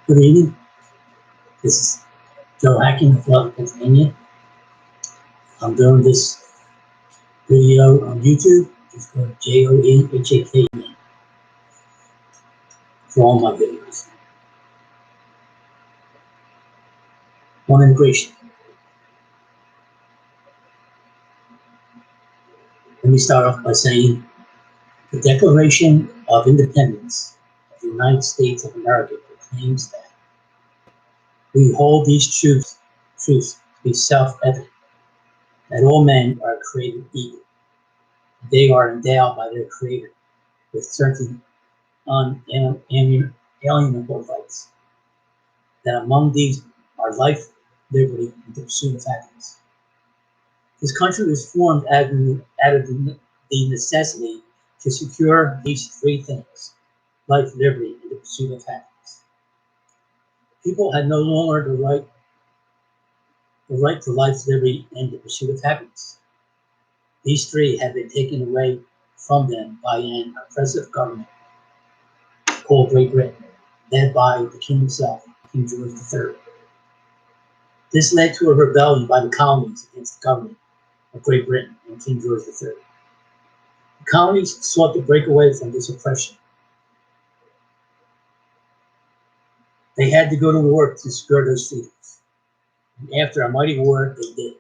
Good evening. This is Joe Hacking of Florida, Pennsylvania. I'm doing this video on YouTube. Just go to JOEHAK for all my videos on immigration. Let me start off by saying the Declaration of Independence of the United States of America proclaims that we hold these truths to be self-evident, that all men are created equal. They are endowed by their Creator with certain unalienable rights, that among these are life, liberty, and the pursuit of happiness. This country was formed out of the necessity to secure these three things: life, liberty, and the pursuit of happiness. People had no longer the right to life, liberty, and the pursuit of happiness. These three had been taken away from them by an oppressive government called Great Britain, led by the king himself, King George III. This led to a rebellion by the colonies against the government of Great Britain and King George III. The colonies sought to break away from this oppression. They had to go to war to secure those freedoms. And after a mighty war, they did.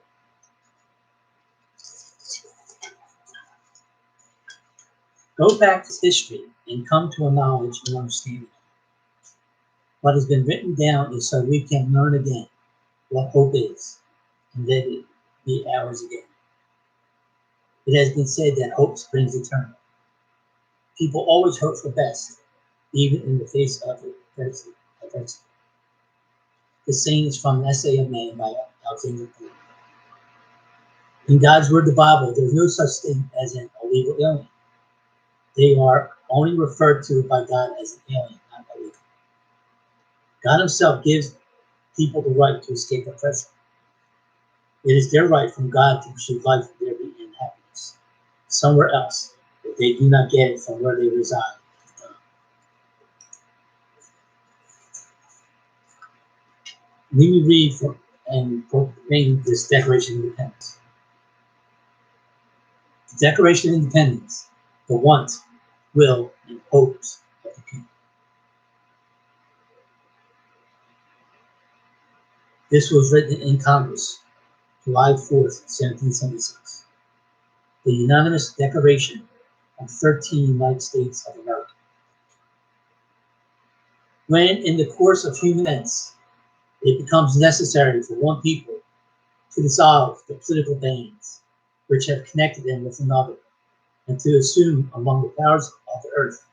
Go back to history and come to a knowledge and understanding. What has been written down is so we can learn again what hope is, and let it be ours again. It has been said that hope springs eternal. People always hope for the best, even in the face of adversity. The saying is from an essay of man by Alexander Pope. In God's word, the Bible, there is no such thing as an illegal alien. They are only referred to by God as an alien, not illegal. God himself gives people the right to escape oppression. It is their right from God to pursue life, liberty, and happiness somewhere else, but they do not get it from where they reside. Let me read from and proclaim this Declaration of Independence. The Declaration of Independence, the wants, will, and hopes of the people. This was written in Congress, July 4th, 1776. The unanimous declaration of 13 United States of America. When, in the course of human events, it becomes necessary for one people to dissolve the political bands which have connected them with another, and to assume among the powers of the earth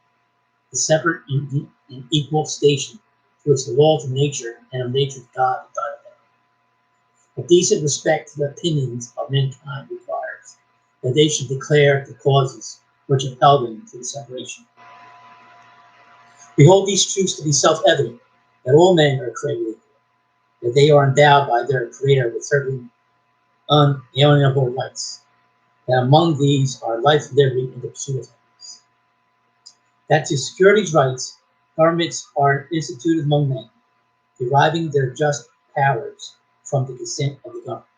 the separate and equal station to which the laws of nature and of nature's God entitled them. A decent respect to the opinions of mankind requires that they should declare the causes which have held them to the separation. We hold these truths to be self-evident, that all men are created equal, that they are endowed by their Creator with certain unalienable rights, that among these are life, liberty, and the pursuit of happiness. That to secure these rights, governments are instituted among men, deriving their just powers from the consent of the governed.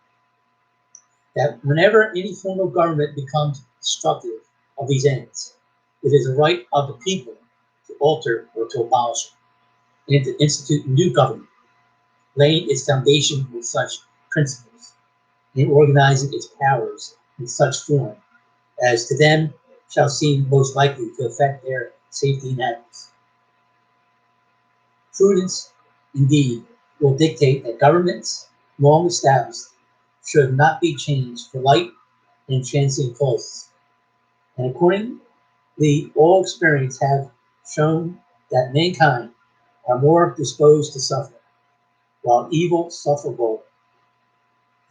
That whenever any form of government becomes destructive of these ends, it is the right of the people to alter or to abolish it, and to institute new government, laying its foundation with such principles, and organizing its powers in such form as to them shall seem most likely to affect their safety and happiness. Prudence, indeed, will dictate that governments long established should not be changed for light and transient causes. And accordingly, all experience have shown that mankind are more disposed to suffer, while evil sufferable,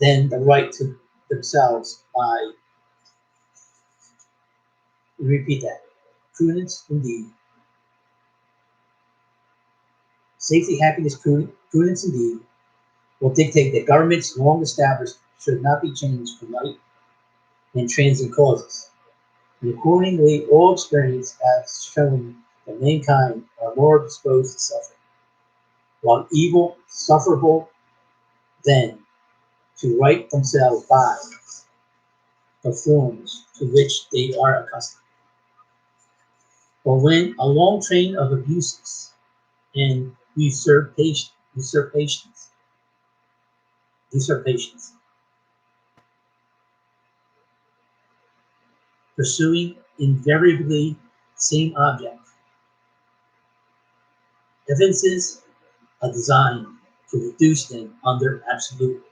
than the right to themselves by, repeat that, prudence indeed. Safety, happiness, prudence indeed will dictate that governments long established should not be changed for light and transient causes. And accordingly, all experience has shown that mankind are more disposed to suffer, while evil sufferable then to right themselves by the forms to which they are accustomed. But when a long train of abuses and usurpations, pursuing invariably the same object, evinces a design to reduce them under absolute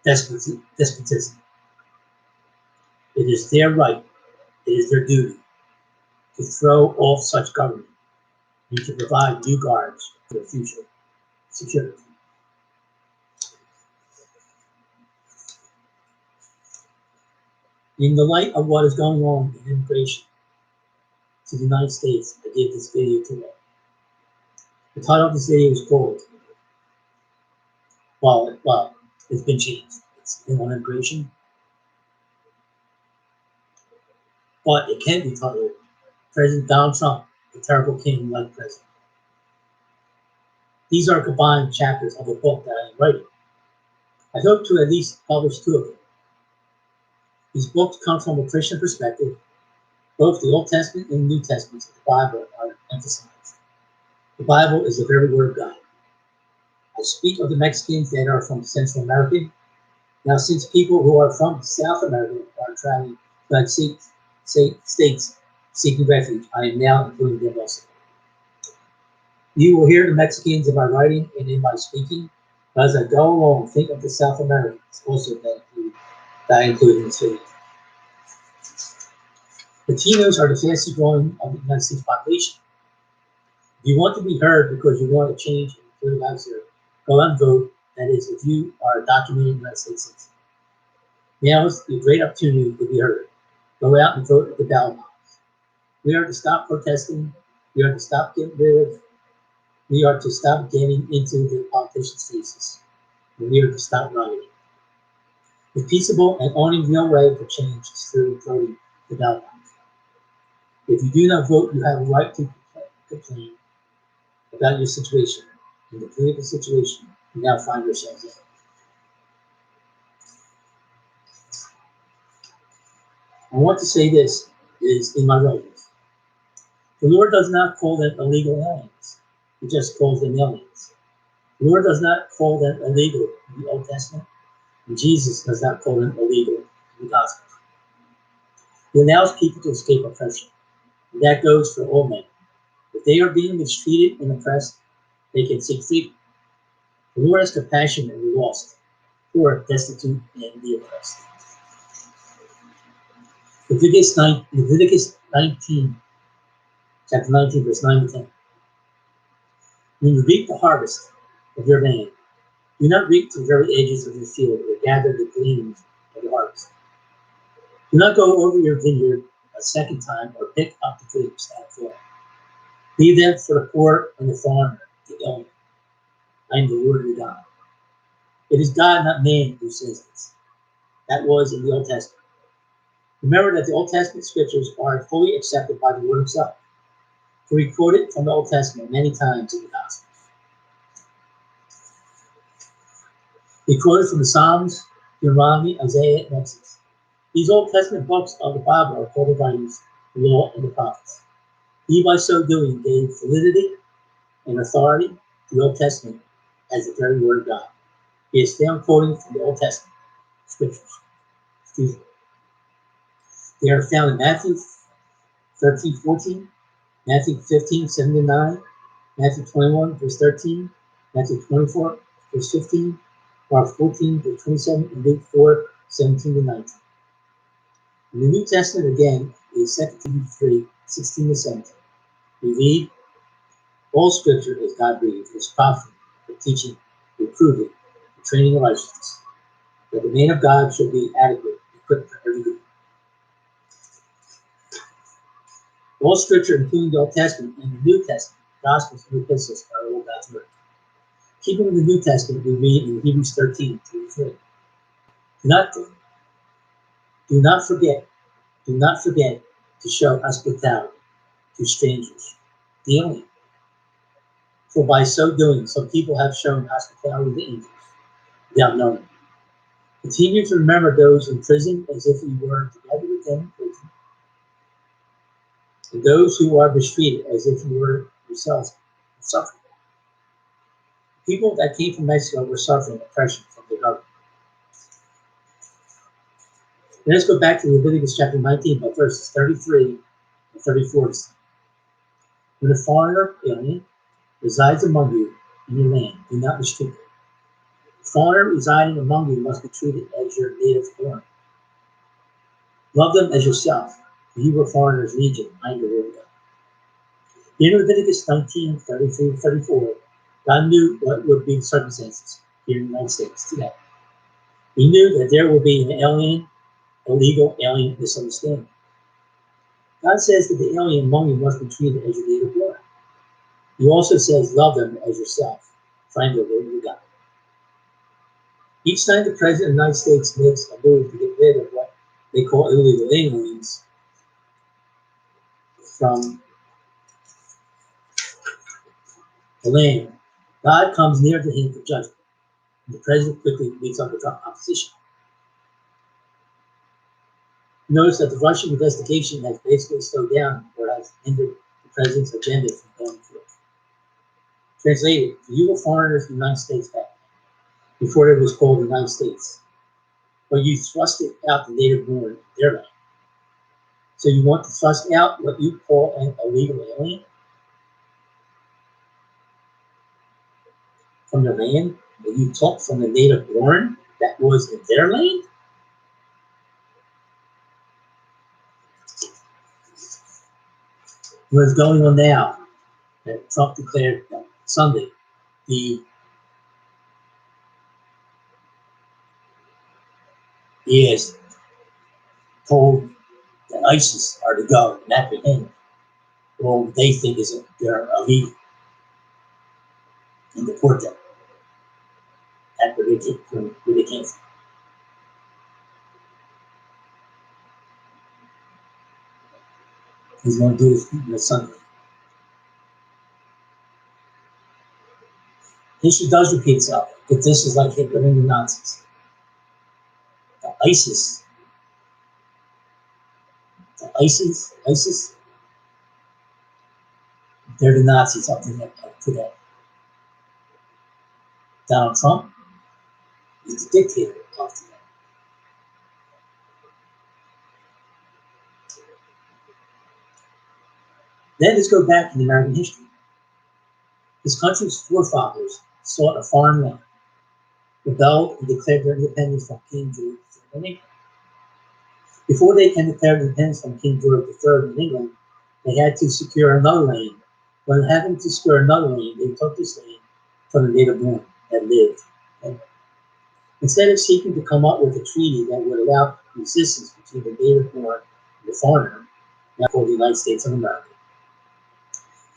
despotism. It is their right, it is their duty to throw off such government and to provide new guards for future security. In the light of what is going on in immigration to the United States, I gave this video today. The title of this video is called, well, it's been changed. It's on immigration, but it can be titled President Donald Trump, the Terrible King Like President. These are combined chapters of a book that I am writing. I hope to at least publish 2 of them. These books come from a Christian perspective. Both the Old Testament and the New Testament of the Bible are emphasized. The Bible is the very word of God. I speak of the Mexicans that are from Central America. Now, since people who are from South America are traveling to the United States seeking refuge, I am now including them also. You will hear the Mexicans in my writing and in my speaking, but as I go along, think of the South Americans also that I include in this video. Latinos are the fastest growing of the United States population. If you want to be heard because you want to change your lives here, go out and vote. That is, if you are a documented United States citizen. Now is a great opportunity to be heard. Go out and vote at the ballot box. We are to stop protesting. We are to stop getting rid of. We are to stop getting into the politicians' faces. And we are to stop rioting. The peaceable and only real way for change is through voting the ballot box. If you do not vote, you have a right to complain about your situation and the political situation you now find yourselves in. I want to say this is in my writings. The Lord does not call them illegal aliens. He just calls them aliens. The Lord does not call them illegal in the Old Testament, and Jesus does not call them illegal in the Gospel. He allows people to escape oppression, and that goes for all men. If they are being mistreated and oppressed, they can seek freedom. The Lord has compassion on the lost, poor, destitute, and the oppressed. Leviticus 19, chapter 19, verse 9 to 10. When you reap the harvest of your land, do not reap to the very edges of your field or gather the gleanings of the harvest. Do not go over your vineyard a second time or pick up the grapes that have fallen. Leave them for the poor and the foreigner, the owner. I am the Lord your God. It is God, not man, who says this. That was in the Old Testament. Remember that the Old Testament scriptures are fully accepted by the Lord himself. For he quoted from the Old Testament many times in the Gospels. He quoted from the Psalms, Deuteronomy, Isaiah, and Exodus. These Old Testament books of the Bible are called the writings, the law, and the prophets. He, by so doing, gave validity and authority to the Old Testament as the very word of God. He is found quoting from the Old Testament scriptures. They are found in Matthew 13:14, Matthew 15:7-9, Matthew 21, verse 13, Matthew 24, verse 15, Mark 14, verse 27, and Luke 4:17-19. In the New Testament again is 2 Timothy 3:16-17. We read, all scripture is God-breathed, is profitable for teaching, reproving, for training in righteousness, that the man of God should be adequate, equipped for every good. All scripture, including the Old Testament and the New Testament, Gospels and epistles, are all God's word. Keeping in the New Testament, we read in Hebrews 13:3-3. Do not forget to show hospitality to strangers, the alien, For by so doing, some people have shown hospitality to angels without knowing it. Continue to remember those in prison as if you were together with them in prison, and those who are mistreated as if you were yourselves suffering. People that came from Mexico were suffering oppression from the government. Now let's go back to Leviticus chapter 19, by verses 33 and 34. When a foreigner, alien, resides among you in your land, do not mistreat them. The foreigner residing among you must be treated as your native born. Love them as yourself, for you were foreigners in Egypt. I am the Lord God. In Leviticus 19, 33 and 34, God knew what would be the circumstances here in the United States today. He knew that there will be an alien, illegal alien misunderstanding. God says that the alien among you must be treated as your native born. He also says, love them as yourself. Find the Lord your God. Each time the President of the United States makes a move to get rid of what they call illegal aliens from the land, God comes near to him for judgment. And the President quickly meets up with opposition. Notice that the Russian investigation has basically slowed down or has hindered the President's agenda from going forth. Translated, you were foreigners in the United States back then, before it was called the United States. But you thrusted out the native born in their land. So you want to thrust out what you call an illegal alien from their land that you took from the native born that was in their land? What's going on now that Trump declared Sunday, he has told that ISIS are to go and apprehend all they think is they're illegal and deport them. That's where they came from. He's going to do this Sunday. History does repeat itself, but this is like Hitler and the Nazis. ISIS, they're the Nazis up to today. Donald Trump is the dictator of today. Then let's go back in American history. This country's forefathers sought a foreign land, rebelled, and declared their independence from King George III in England. Before they can declare independence from King George III in England, they had to secure another land. When having to secure another land, they took this land from the native born that lived. Okay? Instead of seeking to come up with a treaty that would allow resistance between the native born and the foreigner, now called the United States of America,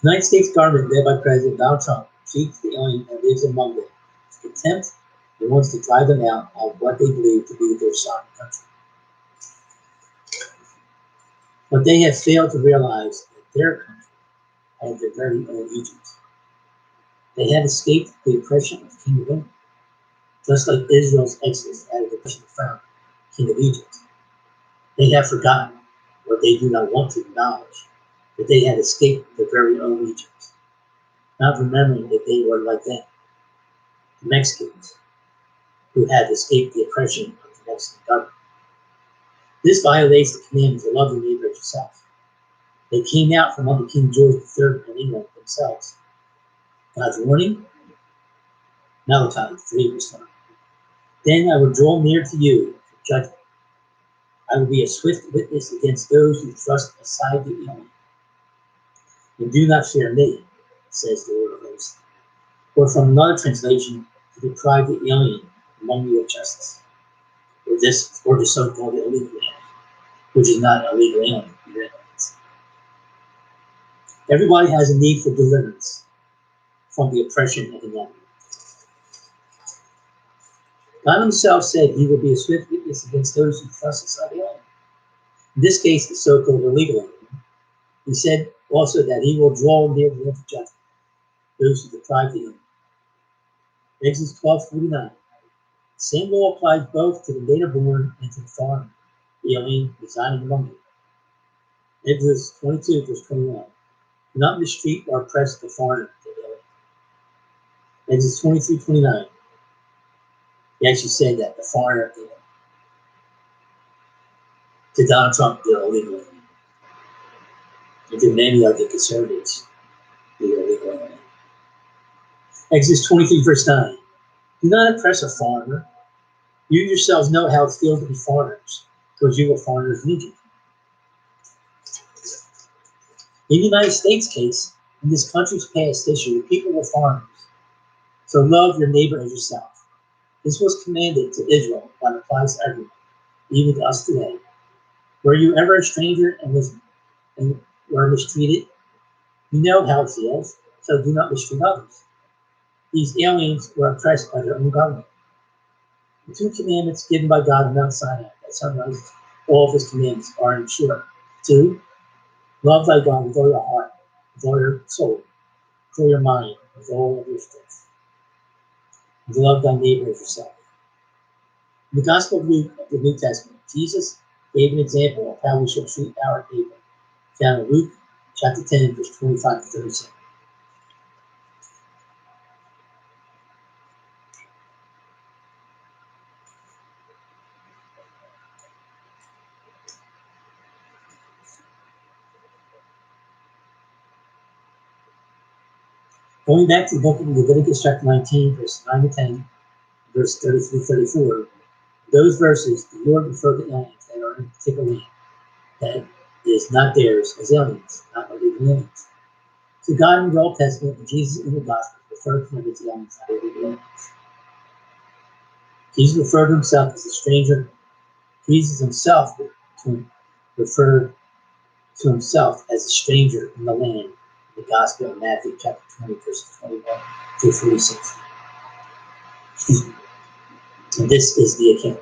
the United States government, led by President Donald Trump, treats the alien that lives among them with contempt and wants to drive them out of what they believe to be their sovereign country. But they have failed to realize that their country had their very own Egypt. They had escaped the oppression of the king of England, just like Israel's exodus out of the oppression of Pharaoh, king of Egypt. They have forgotten, or they do not want to acknowledge, that they had escaped their very own Egypt, not remembering that they were like them, the Mexicans, who had escaped the oppression of the Mexican government. This violates the commandment to love your neighbor as yourself. They came out from under King George III in England themselves. God's warning, Malachi 3 verse 9. Then I will draw near to you for judgment. I will be a swift witness against those who thrust aside the alien. And do not fear me, says the Lord of hosts. Or from another translation, to deprive the alien among you of justice. Or the so-called illegal alien, which is not an illegal alien. Everybody has a need for deliverance from the oppression of the enemy. God himself said he will be a swift witness against those who trust aside the alien. In this case, the so-called illegal alien. He said also that he will draw near to them for judgment. those who deprive the alien. Exodus 12:49. The same law applies both to the native born and to the foreign, the alien residing among you. Exodus 22:21. Do not mistreat or oppress the foreigner, the alien. Exodus 23:29. He actually said that the foreigner, to Donald Trump, they're illegal alien. And to many of the conservatives, they're illegal alien. Exodus 23:9. Do not oppress a foreigner. You yourselves know how it feels to be foreigners, because you were foreigners in Egypt. In the United States case, in this country's past history, the people were foreigners. So love your neighbor as yourself. This was commanded to Israel, but applies to everyone, even to us today. Were you ever a stranger and were mistreated? You know how it feels, so do not mistreat others. These aliens were oppressed by their own government. The two commandments given by God on Mount Sinai that summarize all of his commandments are in short. 2. Love thy God with all your heart, with all your soul, with all your mind, with all of your strength. And to love thy neighbor as yourself. In the Gospel of Luke of the New Testament, Jesus gave an example of how we should treat our neighbor, found in Luke chapter 10, verse 25 to 37. Going back to the book of Leviticus chapter 19, verse 9 to 10, verse 33 to 34, those verses, the Lord referred to aliens that are in a particular land that is not theirs as aliens, not illegal aliens. So God in the Old Testament and Jesus in the Gospel referred to them as aliens, not illegal aliens. Jesus referred to himself as a stranger. Jesus himself referred to himself as a stranger in the land in the Gospel of Matthew chapter 20, verses 21 through 46. And this is the account.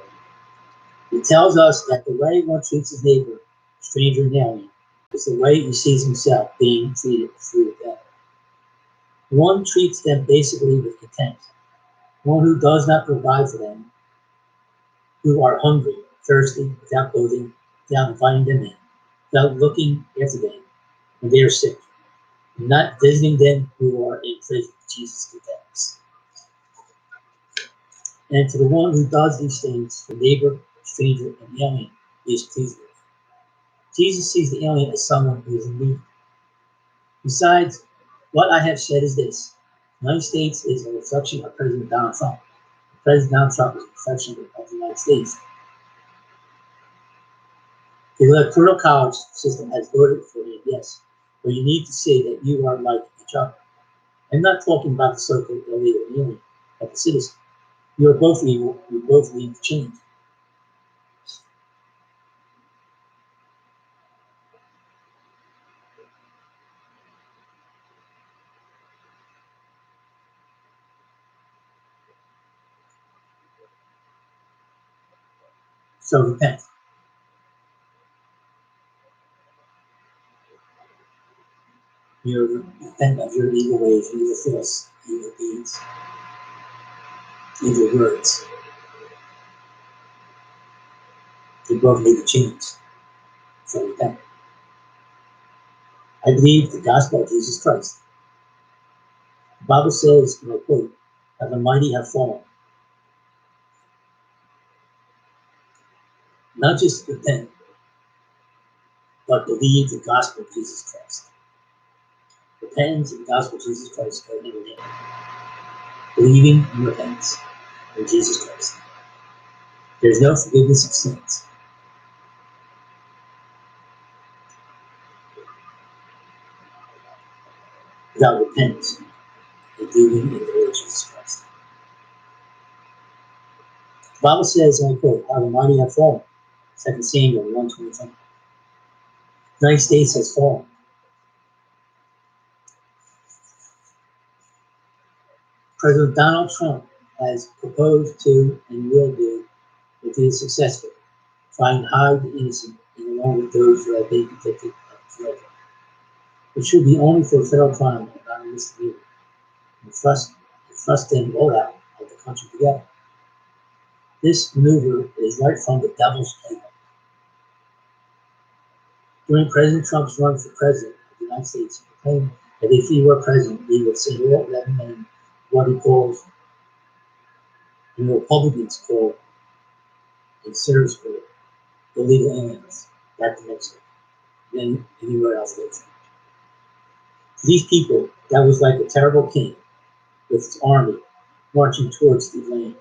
It tells us that the way one treats his neighbor, stranger and alien, is the way he sees himself being treated through them. One treats them basically with contempt. One who does not provide for them, who are hungry, thirsty, without clothing, without inviting them in, without looking after them when they are sick, and not visiting them who are in prison. Jesus condemns. And to the one who does these things, the neighbor, stranger, and alien, he is pleased with. Jesus sees the alien as someone who is in need. Besides, what I have said is this: the United States is a reflection of President Donald Trump. President Donald Trump is a reflection of the United States. The electoral college system has voted for him, yes, but you need to see that you are like each other. I'm not talking about the so-called illegal alien, but the citizen. You are both evil. You both need to change. So repent. You repent of your evil ways, your evil thoughts, evil deeds, evil words. You both need to change. So repent. I believe the gospel of Jesus Christ. The Bible says, and I quote, "How the mighty have fallen." Not just repent, but believe the gospel of Jesus Christ. Repentance and the gospel of Jesus Christ go hand in hand. Believing and repentance in Jesus Christ. There is no forgiveness of sins without repentance and believing in the Lord Jesus Christ. The Bible says, and I quote, "How the mighty have fallen." 2 Samuel 1:25. The United States has fallen. President Donald Trump has proposed to and will do, if he is successful, trying to hide the innocent and along with those who have been convicted of guilty. It should be only for a federal crime and not a misdemeanor. and thrust them all out of the country together. This maneuver is right from the devil's playbook. During President Trump's run for president of the United States, he proclaimed that if he were president, he would send all 11 men what he calls, and the Republicans call, and service for illegal aliens back to Mexico, then anywhere else they went. To these people, that was like a terrible king with his army marching towards the land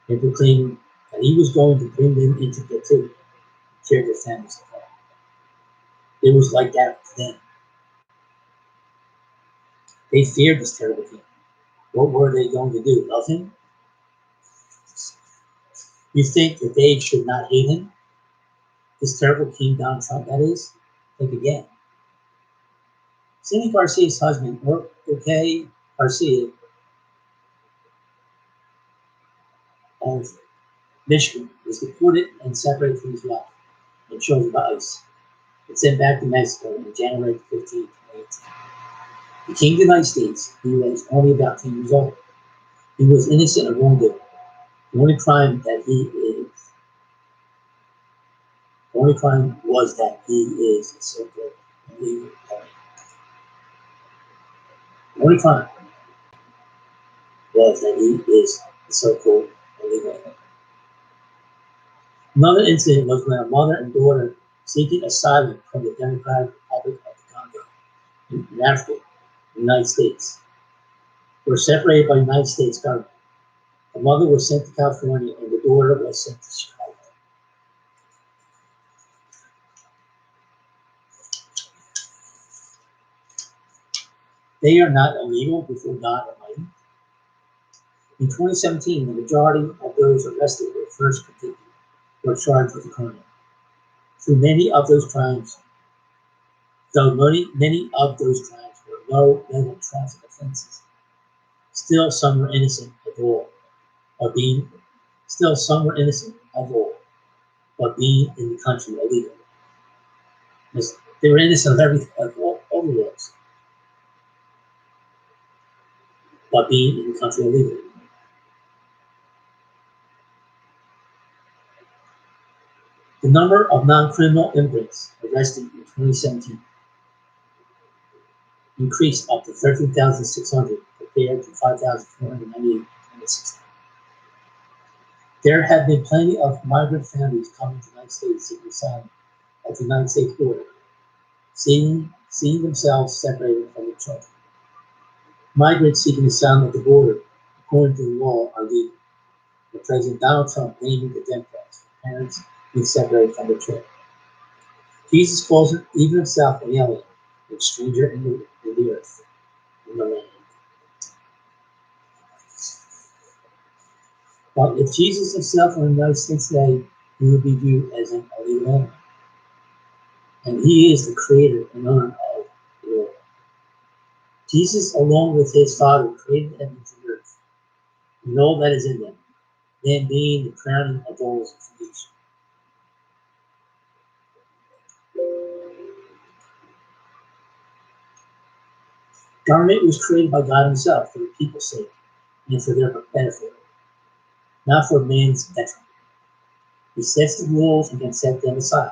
and proclaiming that he was going to bring them into captivity and tear their families apart. It was like that to them. They feared this terrible king. What were they going to do? Love him? You think that they should not hate him? This terrible king, Donald Trump, that is? Think again. Cindy Garcia's husband, Jorge Garcia of Michigan, was deported and separated from his wife and children by ICE and sent back to Mexico on January 15, 2018. He came to the United States. He was only about 10 years old. He was innocent of wrongdoing. The only crime was that he is a so-called illegal alien. The only crime was that he is a so-called illegal alien. Another incident was when a mother and daughter seeking asylum from the Democratic Republic of the Congo in Africa, the United States, were separated by the United States government. The mother was sent to California and the daughter was sent to Chicago. They are not illegal before God Almighty. In 2017, the majority of those arrested were first convicted or charged with a crime. Through many of those crimes, though many of those crimes were low-level traffic offenses, still some were innocent of all, but being in the country illegally. They were innocent of everything, of all the laws, but being in the country illegally. The number of non-criminal immigrants arrested in 2017 increased up to 13,600 compared to 5,498 in 2016. There have been plenty of migrant families coming to the United States seeking asylum at the United States border, seeing themselves separated from their children. Migrants seeking asylum at the border, according to the law, are legal. But President Donald Trump blaming the Democrats for parents being separated from their children. Jesus calls even himself an alien, a stranger in the earth, in the land. But if Jesus himself were in the United States today, he would be viewed as an illegal alien. And he is the creator and owner of the world. Jesus, along with his Father, created the heavens and earth, and all that is in them, then being the crowning of all creation. Government was created by God himself for the people's sake and for their benefit, not for man's detriment. He sets the rules and can set them aside.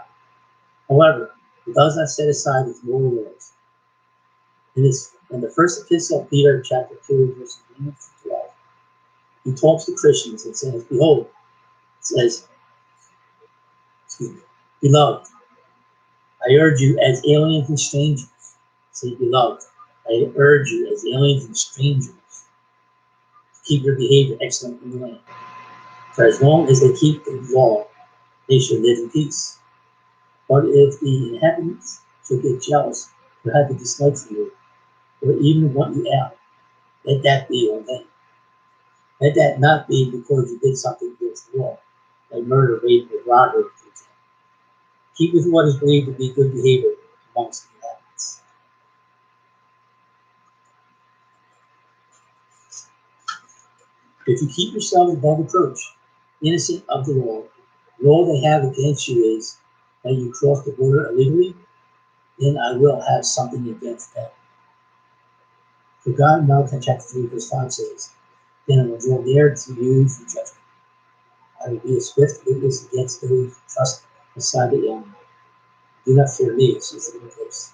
However, he does not set aside his moral laws. In the first epistle of Peter, chapter 2, verses 1 to 12, he talks to Christians and says, Behold, Beloved, I urge you as aliens and strangers. Say, Beloved, I urge you as aliens and strangers to keep your behavior excellent in the land. For as long as they keep the law, they should live in peace. But if the inhabitants should get jealous or have a dislike for you, or even want you out, let that be on them. Let that not be because you did something against the law, like murder, rape, or robbery, for example. Keep with what is believed to be good behavior amongst the inhabitants. If you keep yourselves above reproach, innocent of the law, and all they have against you is that you cross the border illegally, then I will have something against them. For God in Malachi chapter 3, verse 5 says, "Then I will draw near to you for judgment. I will be a swift witness against those who trust beside the enemy. Do not fear me," says the Lord of hosts.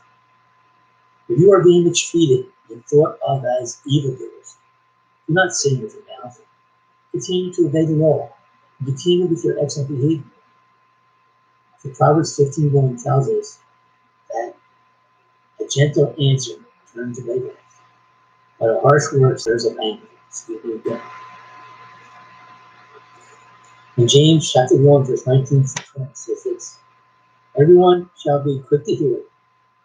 If you are being mistreated and thought of as evildoers, do not sin with your mouth. Continue to obey the law, and continue with your excellent behavior. For Proverbs 15:1 tells us that a gentle answer turns away wrath, but a harsh word stirs up anger. Excuse me again. In James chapter 1, verse 19 to 20 says this: "Everyone shall be quick to hear,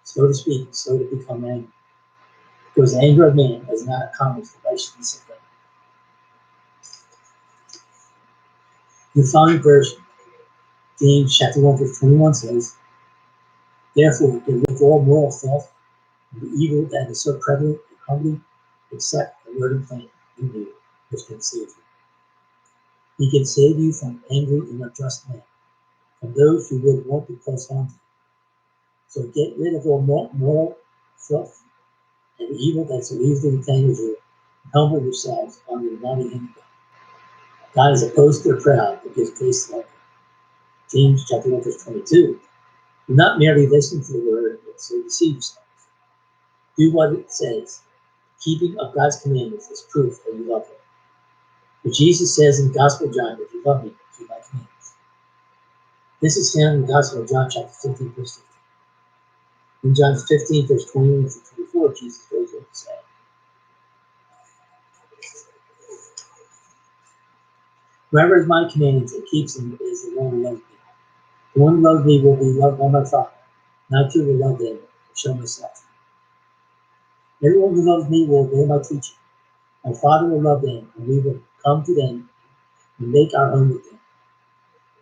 slow to speak, and slow to become angry, because the anger of man does not accomplish the righteousness of God." In the following version, James chapter 1, verse 21 says, "Therefore, get rid of all moral filth and the evil that is so prevalent and humbly accept the word and plant in you, which can save you. He can save you from angry and unjust men, from those who would want to cause harm to you. So get rid of all moral filth and the evil that so easily entangles you, and humble yourselves under the mighty hand of God. God is opposed to the proud, but gives grace to the humble." James chapter 1, verse 22. "Do not merely listen to the word, but so deceive yourselves. Do what it says. Keeping of God's commandments is proof that you love him. For Jesus says in the Gospel of John, if you love me, keep my commandments." This is found in the Gospel of John chapter 15, verse 15. In John 15, verse 21 to 24, Jesus goes on to say, "Whoever has my commandments and keeps them is the one who loves me. The one who loves me will be loved by my Father, and I too will love them and show myself to them. Everyone who loves me will obey my teaching. My Father will love them, and we will come to them and make our home with them.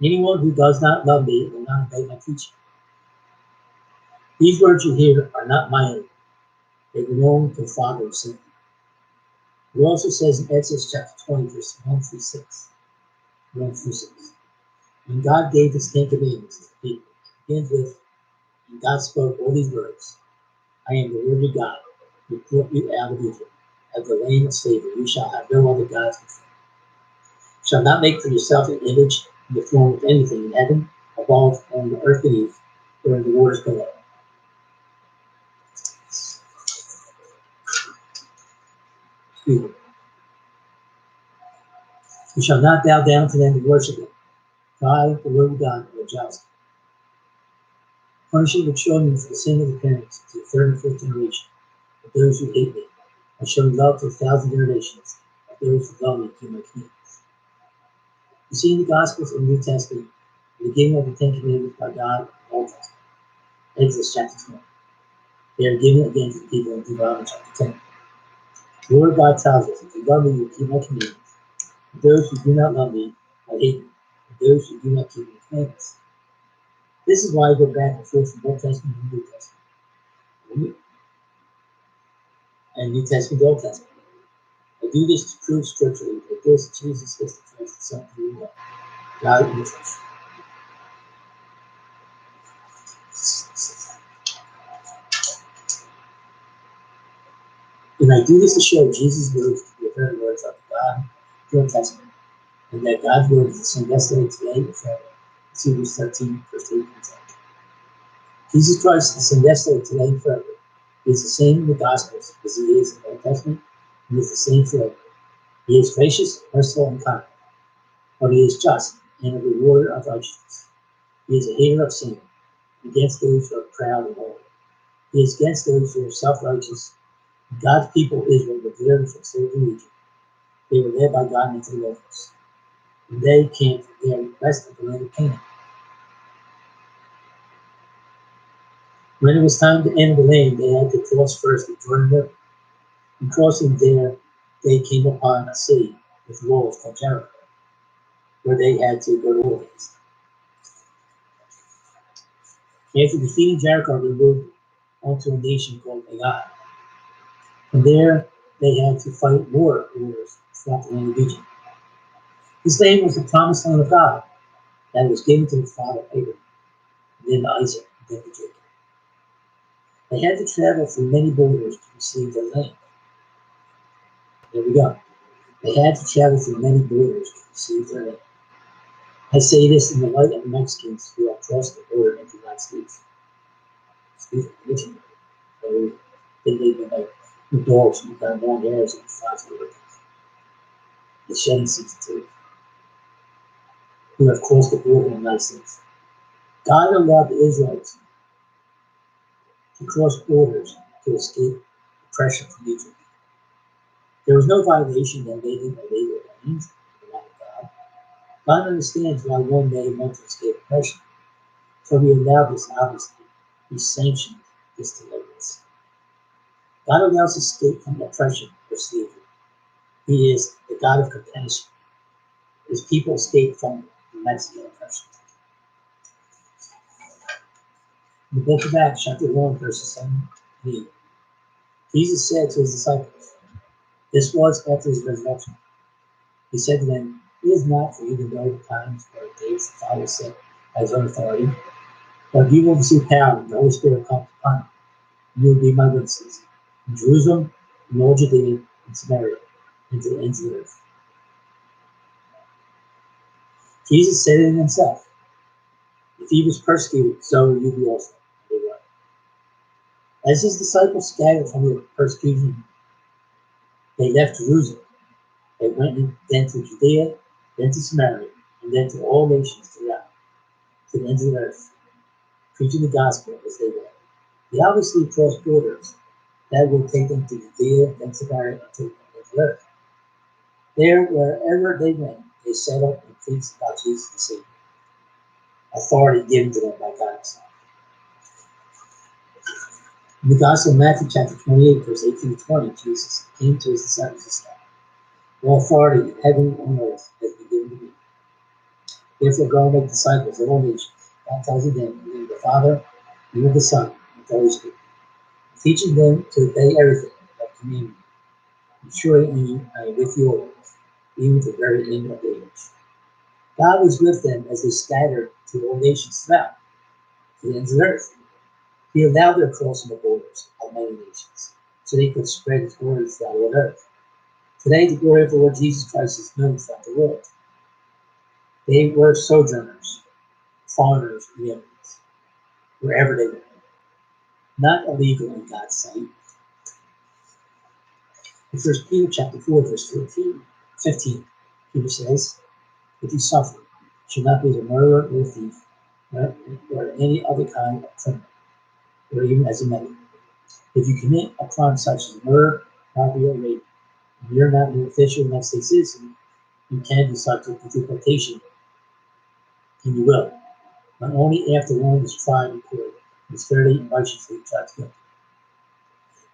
Anyone who does not love me will not obey my teaching. These words you hear are not my own. They belong to the Father who sent me." It also says in Exodus chapter 20, verse 1 through 6. 1 through 6. When God gave his 10 commandments to the people, it begins with, "And God spoke all these words. I am the Lord your God, who brought you out of Egypt, out of the land of slavery. You shall have no other gods before me. You shall not make for yourself an image in the form of anything in heaven, above, or on the earth beneath, or in the waters below. Excuse me. You shall not bow down to them and worship them. I, the Lord God, am jealous. Punishing the children for the sin of the parents to the third and fourth generation of those who hate me, and showing love to 1,000 generations of those who love me and keep my commandments." You see in the Gospels and New Testament, the beginning of the 10 Commandments by God in the Old Testament, Exodus chapter 20. They are given again to the people in Deuteronomy chapter 10. The Lord God tells us, "If you love me, you keep my commandments. And those who do not love me, I hate them. And those who do not keep my commandments." This is why I go back and forth from Old Testament and New Testament, and New Testament to Old Testament. I do this to prove scripturally that this Jesus is the Christ, the Son of the Lord, God in the flesh. And I do this to show Jesus' words to be the very words of God in the Old Testament, and that God's word is the same yesterday, today, and forever. Hebrews 13, verse 8 and 10. Jesus Christ is the same yesterday, today, and forever. He is the same in the Gospels as he is in the Old Testament, and he is the same forever. He is gracious, merciful, and kind, but he is just and a rewarder of righteousness. He is a hater of sin, against those who are proud and holy. He is against those who are self-righteous. God's people Israel were delivered from slavery in Egypt. They were led by God into the wilderness, and they camped there the rest of the land of Canaan. When it was time to enter the land, they had to cross first the Jordan River. In crossing there, they came upon a city with walls called Jericho, where they had to go to war against. After defeating Jericho, they moved onto a nation called Ai. From there, they had to fight more wars throughout the land of Egypt. This land was the promised land of God that was given to the father Abraham, and then to Isaac, and then to Jacob. They had to travel through many borders to receive their land. There we go. They had to travel through many borders to receive their land. I say this in the light of Mexicans who have crossed the border into the United States. Excuse me, originally. They live in like the dogs who got long hairs and flies over the shedding season too, who have crossed the border in the United States. God allowed the Israelites to cross borders to escape oppression from Egypt. There was no violation that made them illegal aliens in the land of God. God understands why one may want to escape oppression, so he allowed this obviously. He sanctioned this deliverance. God allows escape from oppression or slavery. He is the God of compassion. His people escape from Mexican oppression. In the book of Acts, chapter 1, verses 7 and 8, Jesus said to his disciples, this was after his resurrection. He said to them, it is not for you to know the times or dates the Father set by his own authority, but you will receive power when the Holy Spirit comes upon you. You will be my witnesses in Jerusalem, in all Judea, and Samaria, and to the ends of the earth. Jesus said it himself. If he was persecuted, so will you be also. They were. As his disciples scattered from the persecution, they left Jerusalem. They went then to Judea, then to Samaria, and then to all nations throughout, to the ends of the earth, preaching the gospel as they went. They obviously crossed borders that would take them to Judea, then Samaria, and to the ends of the earth. There, wherever they went, they settled and preached about Jesus the Savior, authority given to them by God himself. In the Gospel of Matthew, chapter 28, verse 18 to 20, Jesus came to his disciples and said, all authority in heaven and earth has been given to me. Therefore, go and make disciples of all nations, baptizing them in the name of the Father, in the name of the Son, and the Holy Spirit, teaching them to obey everything I have commanded you. And surely I am with you always, even to the very end of the age. God was with them as they scattered to all nations throughout, to the ends of the earth. He allowed their crossing the borders of many nations, so they could spread his glory throughout all earth. Today, the glory of the Lord Jesus Christ is known throughout the world. They were sojourners, foreigners, and immigrants, wherever they went, not illegal in God's sight. In 1 Peter chapter 4, verse 15, Peter says, if you suffer, you should not be as a murderer or a thief, or any other kind of criminal, or even as a meddler. If you commit a crime such as murder, robbery, or rape, and you're not an official United States citizen, you can be subject to deportation, and you will, but only after one is tried in court and is fairly and righteously judged guilty.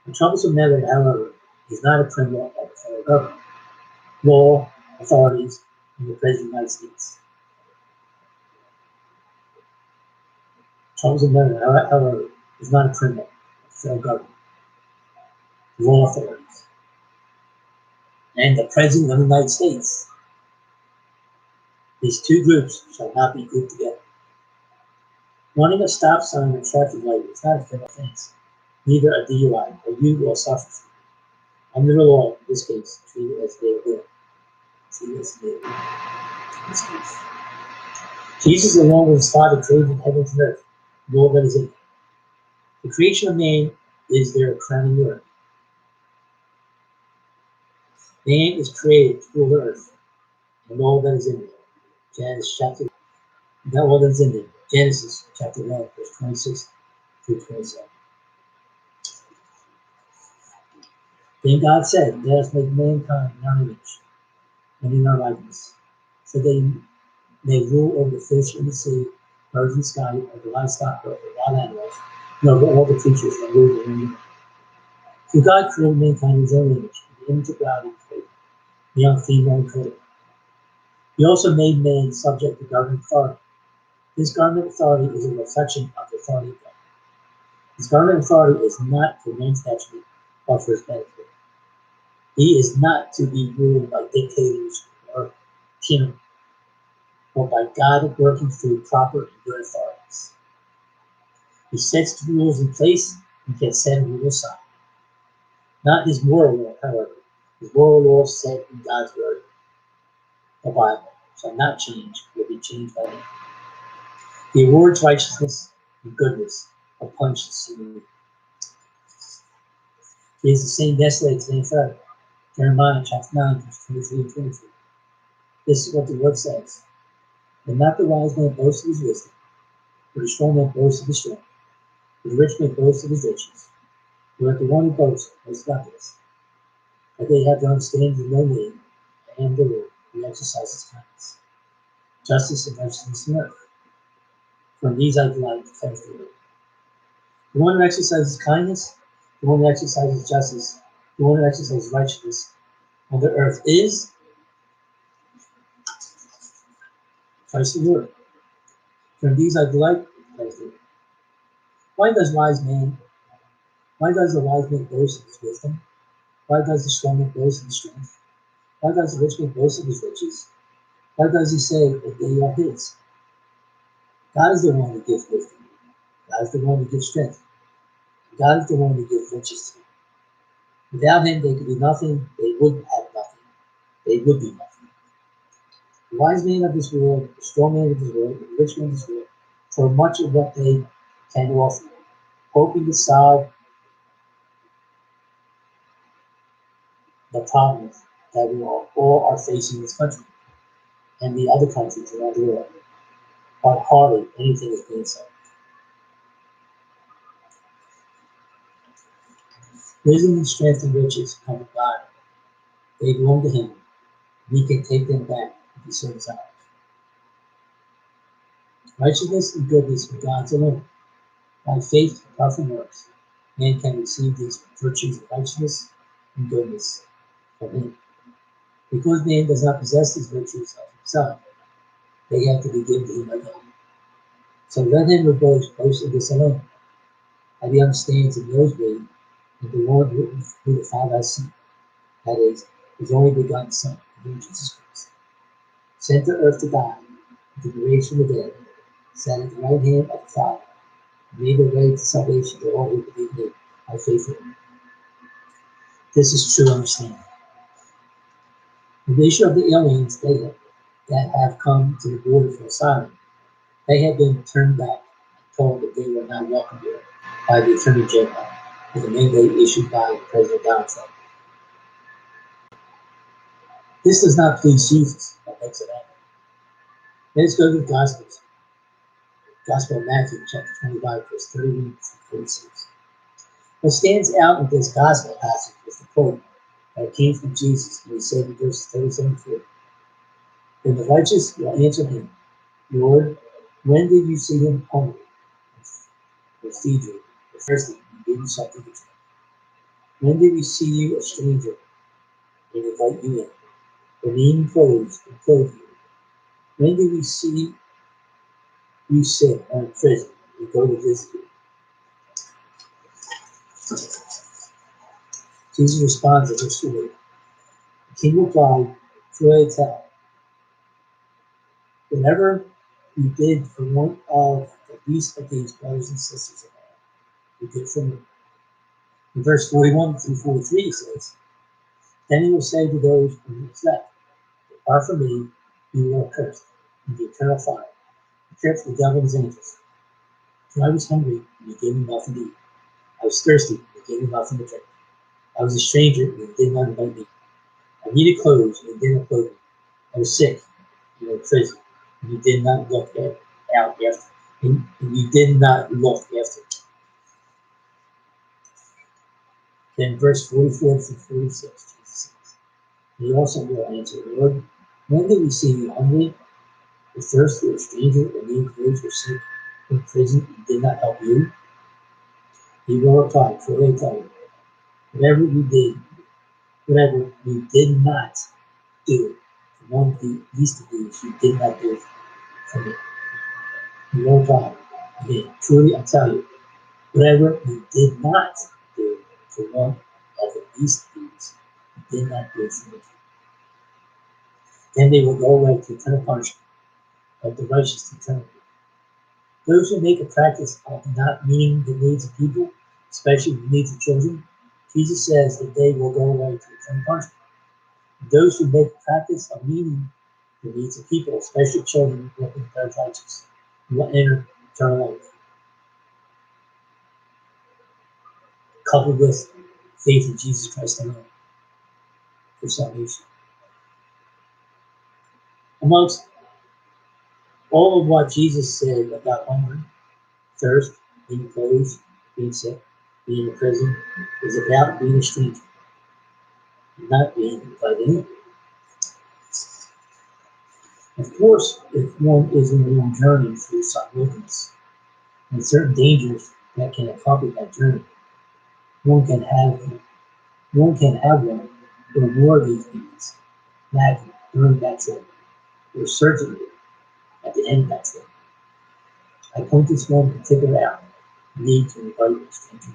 The troublesome meddler, however, is not a criminal of the federal government, law, authorities, and the President of the United States. Troublesome meddler, however, is not a criminal of the federal government, law authorities, and the President of the United States. These two groups shall not be grouped together. Wanting a stop sign or traffic light is not a criminal offense, neither a DUI, or you will suffer from it. Under the law, in this case, treat it as they are doing. In this case. Jesus, along with his Father, created heaven and earth, and all that is in it. The creation of man is their crowning work. Man is created to rule the earth, and all that is in it. Genesis chapter 1, verse 26 through 27. Then God said, let us make mankind in our image, and in our likeness, so they may rule over the fish in the sea, birds in the sky, over the livestock, over the wild animals, and over all the creatures that move in the earth. So God created mankind in his own image. In the image of God he created, male and female created. He also made man subject to government authority. This government authority is a reflection of the authority of God. His government authority is not for man's detriment, but for his benefit. He is not to be ruled by dictators or tyranny, but by God working through proper and good authorities. He sets the rules in place and can set rules aside. Not his moral law, however, His moral law set in God's word, the Bible, shall not change, will be changed by him. He awards righteousness and goodness, but punishes sin. He is the same yesterday, today, and forever. Jeremiah chapter 9, verse 23 and 24. This is what the Lord says. Let not the wise man boast of his wisdom, or the strong man boast of his strength, or the rich man boast of his riches. But let the one who boasts about this, that they have the understanding of no name, and the Lord, who exercises kindness, justice, and righteousness in earth. From these I delight, declares the Lord. The one who exercises kindness, the one who exercises justice, the one who exercises righteousness on the earth is Christ the Lord. From these I delight, declares the Lord. Why does the wise man boast of his wisdom? Why does the strong man boast of his strength? Why does the rich man boast of his riches? Why does he say that they are his? God is the one who gives wisdom. God is the one who gives strength. God is the one who gives riches to them. Without him, they could do nothing. They would have nothing. They would be nothing. The wise man of this world, the strong man of this world, and the rich man of this world, for much of what they can offer, hoping to solve the problems that we all are facing in this country and the other countries around the world. But hardly anything is being solved. Wisdom and strength and riches come from God. They belong to him. We can take them back if he so desires. Righteousness and goodness are God's alone. By faith, apart from works, man can receive these virtues of righteousness and goodness from him. Because man does not possess these virtues of himself, they have to be given to him by God. So let him who boast of this alone, that he understands and knows me, and the one who the Father has sent, that is, his only begotten Son, Jesus Christ, sent to earth to die, and to be raised from the dead, sat at the right hand of the Father, and made the way to salvation to all who believe in him by faith in him. This is true understanding. The ratio of the aliens that have come to the border for asylum, they have been turned back and told that they were not welcome here by the Attorney General with a mandate issued by President Donald Trump. This does not please Jesus, that makes it happen. Let's go to the Gospels. Gospel of Matthew, chapter 25, verse 31 to 46. What stands out in this gospel passage is the quote that came from Jesus when he said in verses 37 and 40, "Then the righteous will answer him, Lord, when did you see him hungry or feed you, or thirsty and give you something to drink? When did we see you a stranger and invite you in, or needing clothes and clothe you? When did we see you sick or in prison and go to visit you?" Jesus responds in verse 40. The king replied, "Truly I tell, whatever you did for one of the least of these brothers and sisters of mine, you did for me." In verse 41 through 43 it says, "Then he will say to those who are left, Depart from me, you are accursed, in the eternal fire, prepared for the devil and his angels. For I was hungry, and you gave me nothing to eat. I was thirsty, and you gave me nothing to drink. I was a stranger, and you did not invite me. I needed clothes, and you did not clothe me. I was sick, and you were in prison, and you did not look out after, and you did not look after me." Then verse 44 through 46, Jesus says, "He also will answer, Lord, when did we see you hungry, or thirsty, or stranger, or needing clothes, or sick, or in prison, and did not help you?" He will reply, "Truly I tell you, whatever you did not do for one of the least of these, you did not do for me." He will reply again, "Truly I tell you, whatever you did not do for one of the least of these, you did not do for me." Then they will go away to eternal punishment, but the righteous to eternal life. Those who make a practice of not meeting the needs of people, especially the needs of children, Jesus says that they will go away to eternal punishment. Those who make practice of meeting the needs of people, especially children looking for their righteous, will enter eternal life, coupled with faith in Jesus Christ alone for salvation. Amongst all of what Jesus said about hunger, thirst, being clothed, being sick, being in prison, is about being a stranger, not being invited in. Of course, if one is in a long journey through some wilderness and certain dangers that can accompany that journey, one can have one or more of these things lacking during that trip, or certainly at the end of that trip. I point this one in particular out, the need to invite a stranger.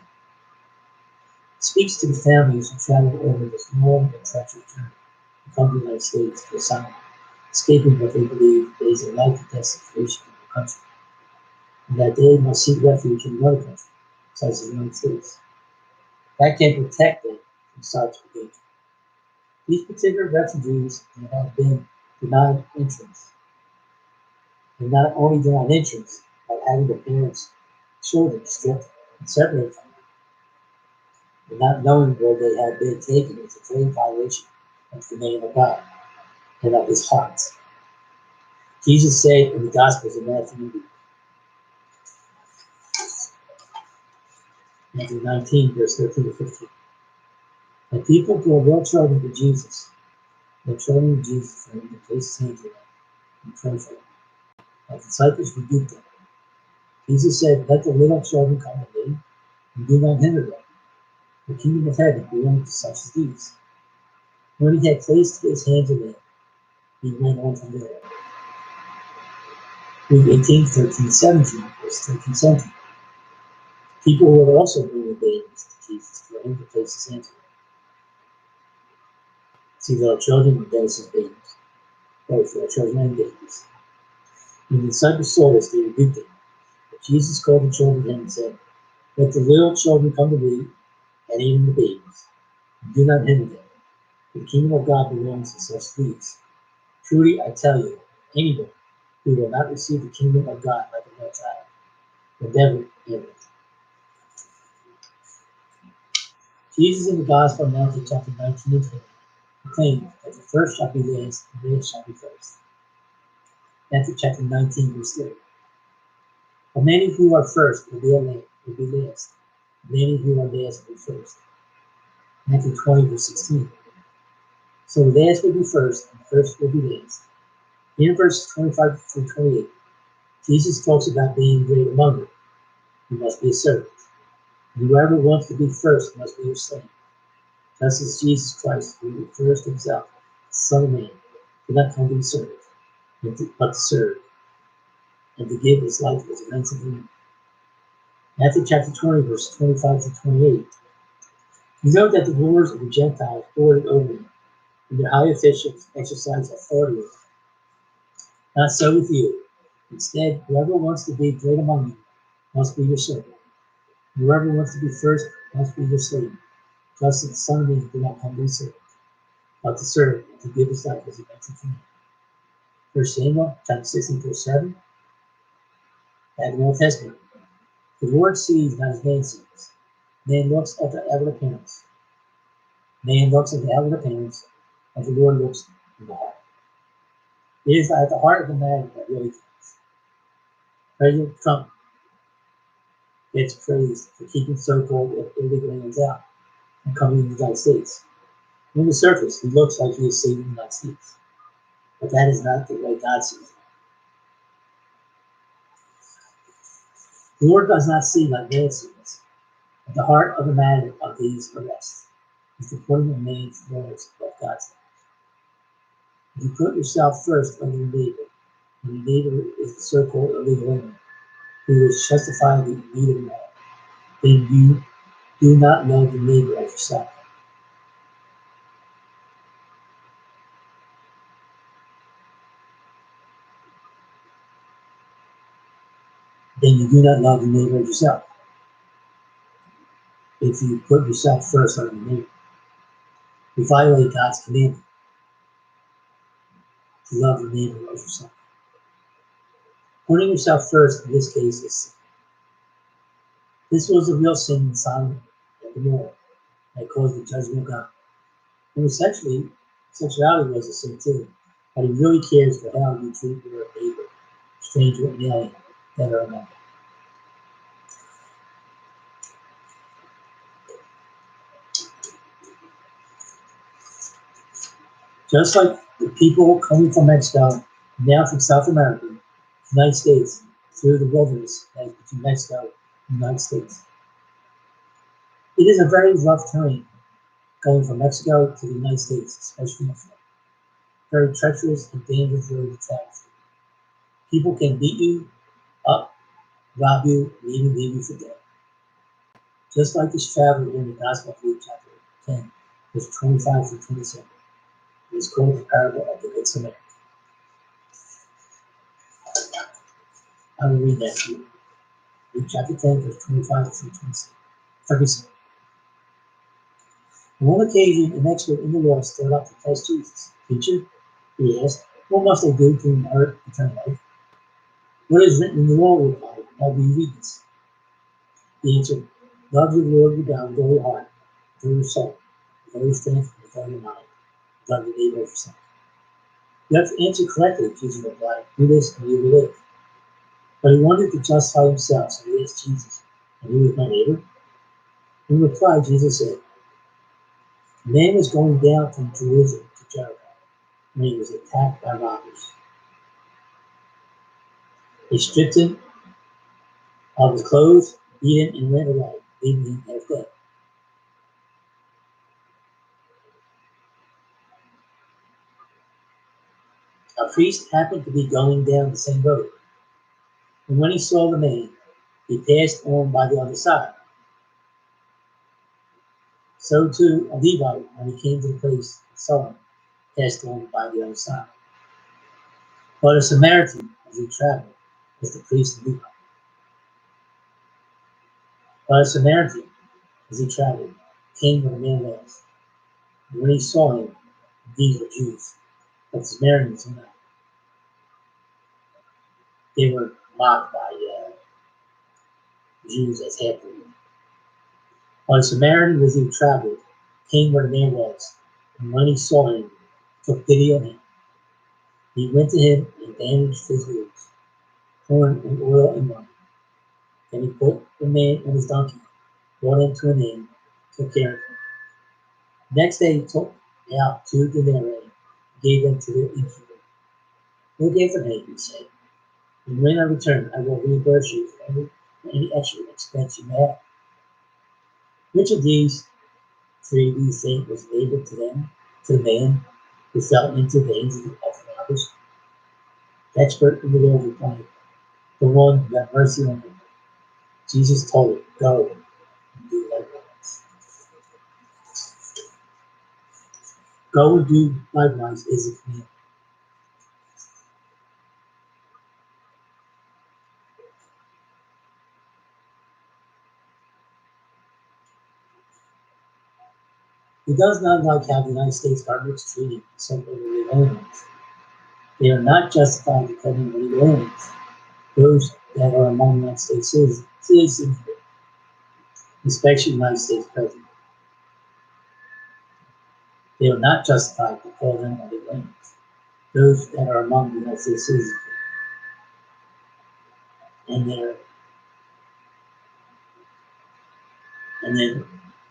It speaks to the families who travel over this long and treacherous journey to come to the United States to asylum, escaping what they believe is a life or death situation in their country, and that they must seek refuge in another country, such as the United States, that can protect them from such a danger. These particular refugees have been denied entrance, and not only denied entrance, but having their parents' children stripped and separated from them, and not knowing where they have been taken is a grave violation of the name of God and of his heart. Jesus said in the Gospels of Matthew 19, verse 13 to 15, and people who are well chosen to Jesus, they're chosen to Jesus for him to place his hands on them and pray for them. The disciples rebuked them. Jesus said, let the little children come to me, and do not hinder them. The kingdom of heaven belongs to such as these. When he had placed his hands on them, he went on from there. Luke 18, 13, 17, verse 13, 17. People who were also bringing babies to Jesus for him to place his hands on them. See, little children and those as babies, both little children and babies. When the disciples saw this, they rebuked them. But Jesus called the children to him and said, let the little children come to me, and even the babies, and do not hinder them. For the kingdom of God belongs to such these. Truly, I tell you, anyone who will not receive the kingdom of God like a little child will never enter it. Jesus in the Gospel of Matthew chapter 19 and 20 proclaimed that the first shall be last, and the last shall be first. Matthew chapter 19, verse 3. But many who are first will be last. Many who are last will be first. Matthew 20, verse 16. So the last will be first, and the first will be last. In verses 25 through 28, Jesus talks about being great among you. You must be a servant. And whoever wants to be first must be your slave. Just as Jesus Christ, who refers to himself as Son of Man, did not come to be served, but to serve, and to give his life as a ransom for many. Matthew chapter 20, verse 25 to 28. You know that the rulers of the Gentiles lorded over them, and their high officials exercise authority over them. Not so with you. Instead, whoever wants to be great among you must be your servant. Whoever wants to be first must be your slave. Just as the Son of Man did not come to be served, but to serve and to give his life as a ransom for many. 1 Samuel chapter 16, verse 7. At the Old Testament, the Lord sees not as man sees. Man looks at the outward appearance. Man looks at the outward appearance, but the Lord looks in the heart. It is at the heart of the matter that really counts. President Trump gets praised for keeping so-called illegal aliens out and coming to the United States. On the surface, he looks like he is saving the United States. But that is not the way God sees it. The Lord does not see like man sees. At the heart of the matter of these arrests is the putting of man's laws above God's laws. If you put yourself first over your neighbor, and your neighbor is the so-called illegal alien, who is justifying the need of man, then you do not love your neighbor as yourself. Then you do not love your neighbor as yourself. If you put yourself first over your neighbor, you violate God's commandment to love your neighbor as yourself. Putting yourself first in this case is sin. This was the real sin in Sodom and Gomorrah that caused the judgment of God. And essentially, sexuality was a sin too, but he really cares for how you treat your neighbor, stranger, and alien that are among you. Just like the people coming from Mexico, now from South America, United States, through the wilderness that is between Mexico and the United States. It is a very rough terrain going from Mexico to the United States, especially in the fall. Very treacherous and dangerous road to travel through. People can beat you up, rob you, and even leave you for dead. Just like this traveler in the Gospel of Luke chapter 10, verse 25 through 27. It is called the parable of the Good Samaritan. I will read that to you. Luke chapter 10, verse 25 through 27. On one occasion, an expert in the law stood up to test Jesus. Teacher, he asked, what must I do to inherit eternal life? What is written in the law? Replied. How do you read this? He answered, love your Lord your God with all your heart, with all your soul, with all your strength, and with all your mind. Love your neighbor as yourself. You have to answer correctly, Jesus replied. Do this and you will live. But he wanted to justify himself, so he asked Jesus, and who is my neighbor? In reply, Jesus said, a man was going down from Jerusalem to Jericho when he was attacked by robbers. They stripped him of his clothes, beat him, and ran away, leaving him half dead. A priest happened to be going down the same road, and when he saw the man, he passed on by the other side. So too a Levite, when he came to the place and saw him, passed on by the other side. But a Samaritan, as he traveled, was the priest and Levite. But a Samaritan, as he traveled, came where the man was. And when he saw him, these were Jews, but the Samaritans were not. They were mocked by Jews as half-breeds. But a Samaritan, as he traveled, came where the man was. And when he saw him, took pity on him. He went to him and bandaged his wounds, pouring in oil and wine. Then he put the man on his donkey, brought him to an inn, took care of him. Next day he took out 2 denarii, and gave them to the innkeeper. Look after me, he said, and when I return, I will reimburse you for any extra expense you may have. Which of these 3 do you think was neighbor to them, to the man who fell into the hands of the robbers? The expert in the law replied, the one who had mercy on him. Jesus told him, go and do likewise. Go and do likewise is a command. He does not like how the United States government is treating some illegal aliens. They are not justified declaring illegal aliens, those that are among the United States citizens, especially the United States president. They are not justified to call them illegal aliens, those that are among the United States citizens,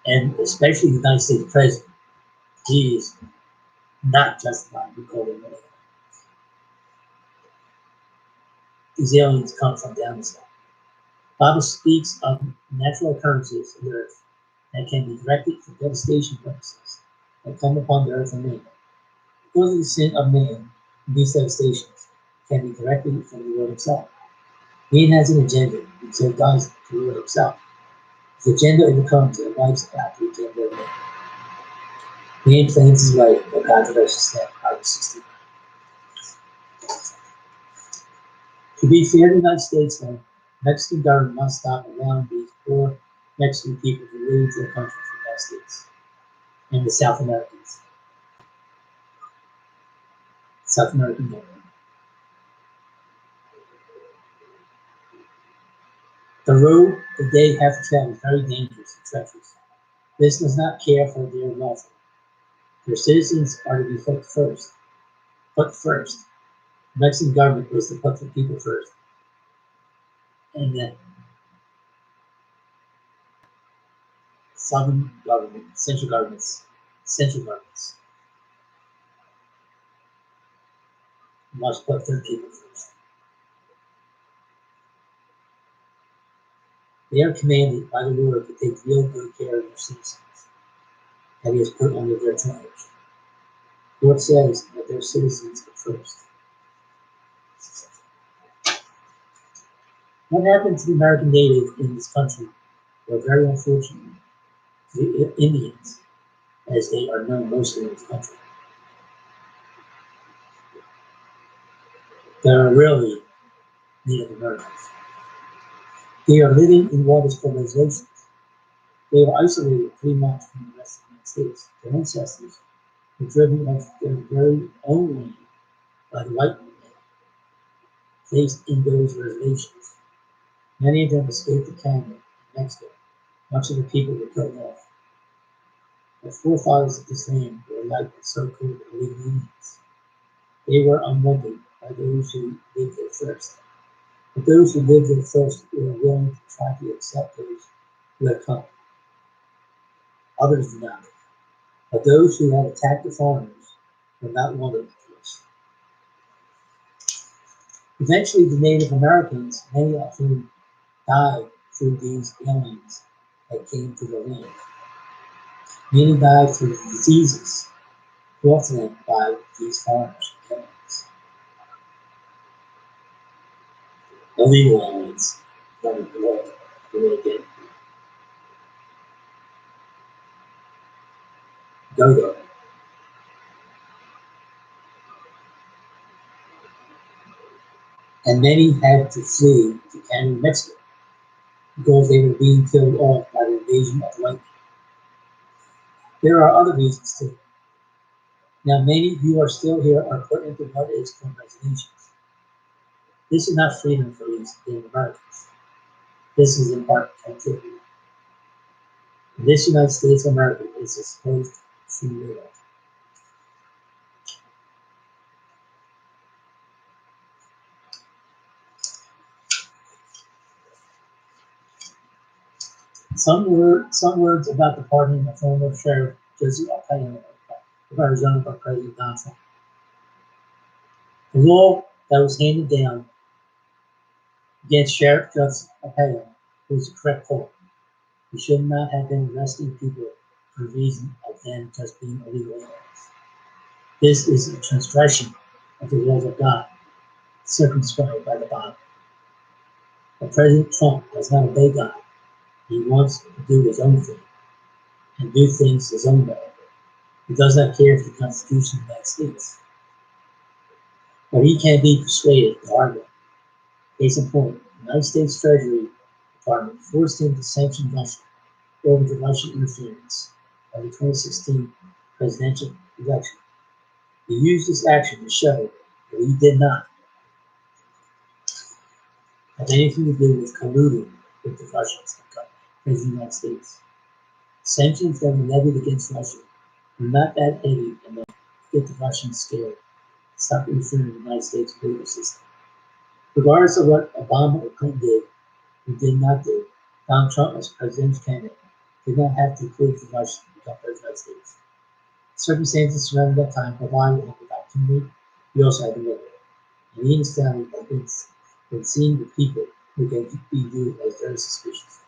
and especially the United States president. He is not justified to call them illegal aliens. These aliens come from down the south. The Bible speaks of natural occurrences of the earth that can be directed for devastation purposes that come upon the earth and man. Because of the sin of man, these devastations can be directed from the Lord himself. Man has an agenda, and so does the Lord himself. His agenda overcomes and wipes out the agenda of man. Man plans his life, but God directs his step. Proverbs 16. To be fair to the United States, though, Mexican government must stop allowing these poor Mexican people to leave their country from the United States and the South Americans. South American government. The road that they have to travel is very dangerous and treacherous. This does not care for their welfare. Their citizens are to be put first. Put first. The Mexican government is to put the people first. And then southern government, central governments must put their people first. They are commanded by the Lord to take real good care of their citizens that He has put under their charge. The Lord says that their citizens are first. What happened to the American native in this country was very unfortunate. The Indians, as they are known mostly in this country, that are really Native Americans. They are living in what is called reservations. They are isolated pretty much from the rest of the United States. Their ancestors were driven off their very own land by the white man placed in those reservations. Many of them escaped to Canada and Mexico. Much of the people were killed off. The forefathers of this land were like the so-called illegal Indians. They were unwanted by those who lived there first. But those who lived there first were willing to try to accept those who had come. Others did not. But those who had attacked the foreigners were not wanted at first. Eventually, the Native Americans, many of whom died through these aliens that came to the land. Many died through diseases brought to them by these foreigners, aliens. Illegal aliens from the world, again. Go-go. And many had to flee to Canada, Mexico, because they were being killed off by the invasion of white people. There are other reasons too. Now, many who are still here are put into what is called reservations. This is not freedom for these Native Americans. This is in part captivity. This United States of America is a supposed free will. Some words about the pardoning of former Sheriff Jesse Alcala of Arizona by President Donald Trump. The law that was handed down against Sheriff Jesse Alcala was the correct call. He should not have been arresting people for the reason of them just being illegal aliens. This is a transgression of the laws of God, circumscribed by the Bible. But President Trump does not obey God. He wants to do his own thing and do things his own way. He does not care for the Constitution of the United States. But he can be persuaded the hard way. Case in point, the United States Treasury Department forced him to sanction Russia over the Russian interference of the 2016 presidential election. He used this action to show that he did not have anything to do with colluding with the Russians against the United States. Sanctions that were levied against Russia were not that heavy enough to get the Russians scared, stop interfering in the United States political system. Regardless of what Obama or Clinton did or did not do, Donald Trump as presidential candidate did not have to prove the Russians to become president of the United States. Circumstances surrounding that time provided him with opportunity. He also had to live it. And he and his family have been seen with people who can be viewed as very suspicious.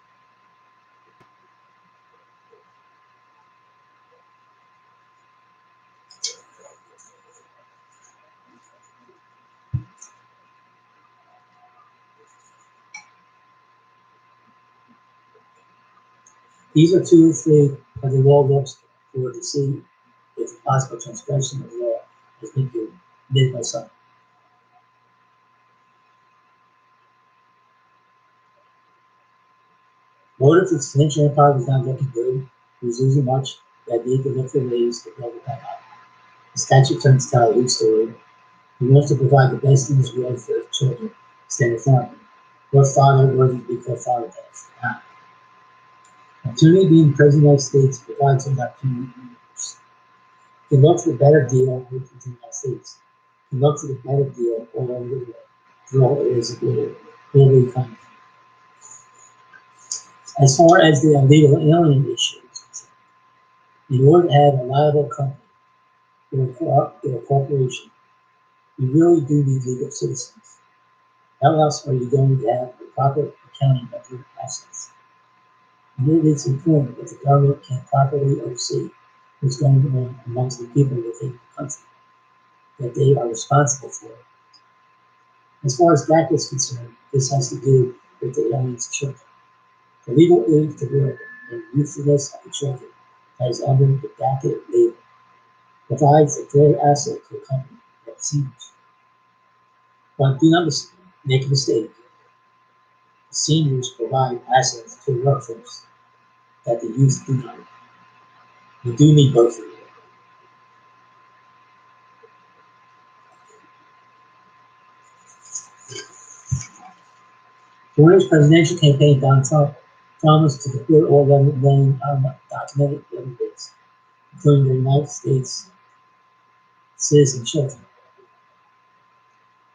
These are two or three of the law looks for to see if a possible transgression of the law has been committed by some. What if the exponential empire was not looking good? He was losing much. The idea to look for ways to build it back up. The statue turns tell a story. He wants to provide the best in this world for his children, instead of farming. What father worthy to be called father does? Not. Opportunity being President of the United States provides him the opportunity to use. He looks for a better deal with the United States. He looks for a better deal all over the world, through all areas of the global economy. As far as the illegal alien issue is concerned, in order to have a liable company or a corporation, you really do need legal citizens. How else are you going to have the proper accounting of your assets? And it is important that the government can properly oversee what's going on amongst the people within the country that they are responsible for. As far as DACA is concerned, this has to do with the aliens' children. The legal aid to work and youthfulness of the children that is under the DACA label provides a great asset to the company that seniors. But do not make a mistake. The seniors provide assets to the workforce that the youth do not. You do need both of them. During his presidential campaign, Donald Trump promised to deport all 11 million undocumented immigrants, including the United States citizen children.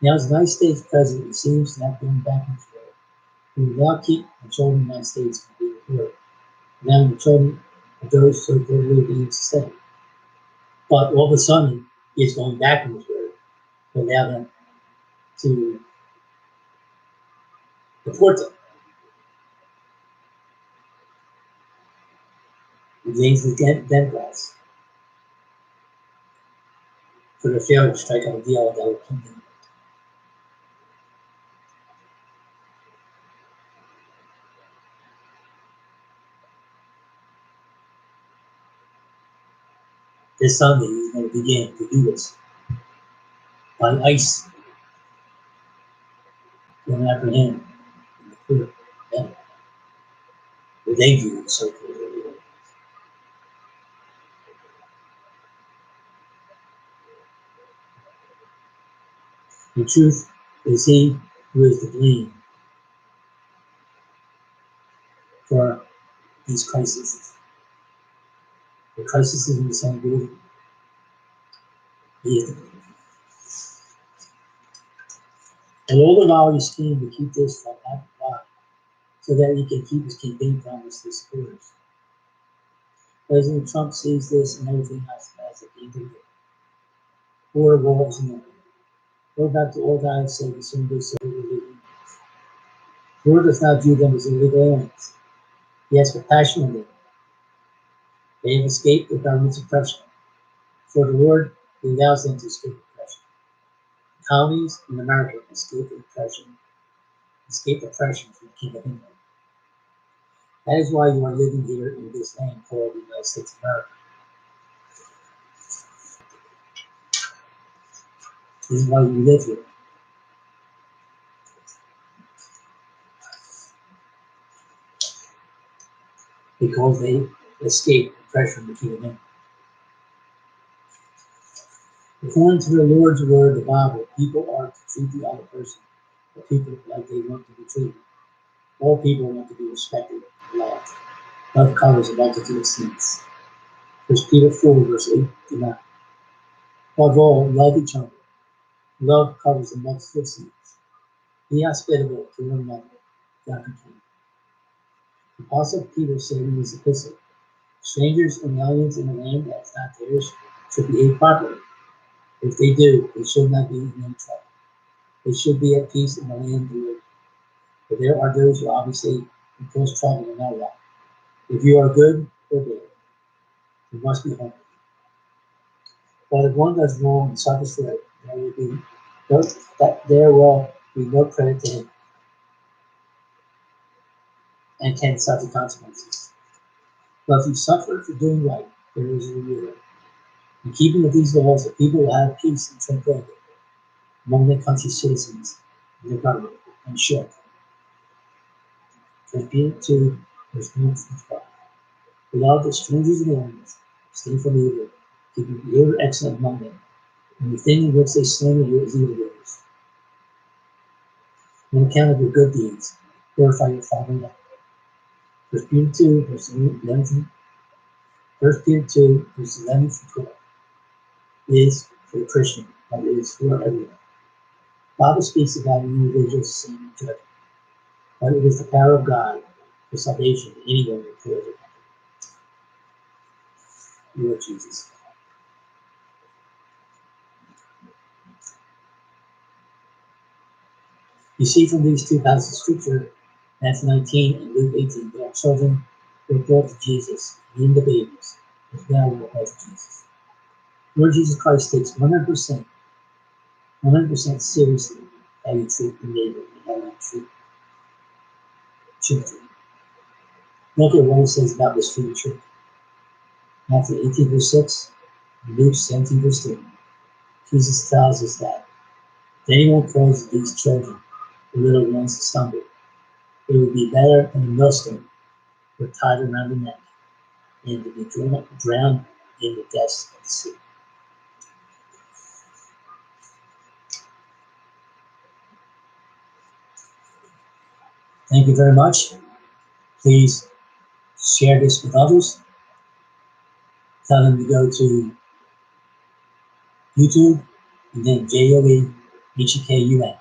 Now, as the United States president, he seems to have been back and forth. He will now keep controlling the United States from being deported, allowing the children of those so clearly being sustained. But all of a sudden, he's going back on his word to allow them to deport them. He blames the Democrats for their failure to strike out a deal that would keep them. This Sunday, he's going to begin to do this by ICE going after him in the court. Yeah. What they do is so clearly. The truth is he who is to blame for these crises. The crisis in the San Diego. He is to blame. And all the while he's scheming to keep this from happening so that he can keep his campaign promise to supporters. President Trump sees this and everything else as a game to do. Border walls and nothing. Go back to all that I said as soon as they said illegal. The Lord does not view them as illegal aliens. He has compassion on them. They have escaped the government's oppression. For the Lord, he allows them to escape oppression. Colonies in America escape oppression from the King of England. That is why you are living here in this land called the United States of America. This is why you live here. Because they escaped oppression from the King of England. According to the Lord's word, the Bible, people are to treat the other person, or people like they want to be treated. All people want to be respected and loved. Love covers a multitude of sins. 1 Peter 4, verse 8 to 9. Above all, love each other. Love covers a multitude of sins. Be hospitable to one another, without complaint. The Apostle Peter said in his epistle, strangers and aliens in a land that is not theirs should behave properly. If they do, they should not be in any trouble. They should be at peace in the land they live. But there are those who obviously cause trouble in our life. If you are good or bad, you must be humble. But if one does wrong and suffers for it, there will be no credit to him and can suffer consequences. But if you suffer for doing right, there is a reward. In keeping with these laws, the people will have peace and tranquility among their country's citizens and their government. In short, 1 Peter 2, verse 1 through 12. Beloved, the strangers and aliens, stay from evil, keeping behavior excellent among them. and the thing in which they slander you is evildoers. On account of your good deeds, glorify your Father in heaven. 1 Peter 2, verses 11 1 Peter 2, verses 11 through 12 is for the Christian, but it is for everyone. The Bible speaks about an individual's sin and judgment, but it is the power of God for salvation to anyone who fears it. Lord Jesus. You see from these two passages of Scripture, Matthew 19 and Luke 18, that our children were brought to Jesus, and even the babies, as well were brought to Jesus. Lord Jesus Christ takes 100% seriously how you treat your neighbor and how you treat children. Look at what he says about this treating children. Matthew 18, verse 6, and Luke 17, verse 3. Jesus tells us that if anyone causes these children, the little ones, to stumble, it would be better than a millstone were tied around the neck and to be drowned in the depths of the sea. Thank you very much. Please share this with others. Tell them to go to YouTube and then JOEHEKUN.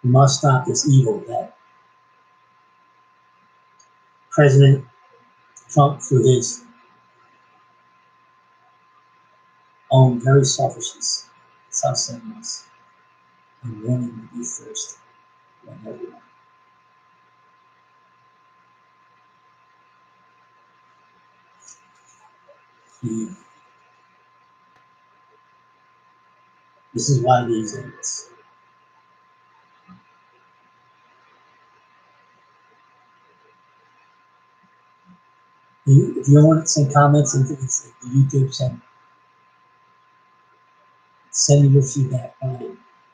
We must stop this evil that President Trump, through his own very selfishness, self-centeredness, and wanting to be first when everyone. This is why these idiots. If you want to send comments into this, the YouTube, send me your feedback by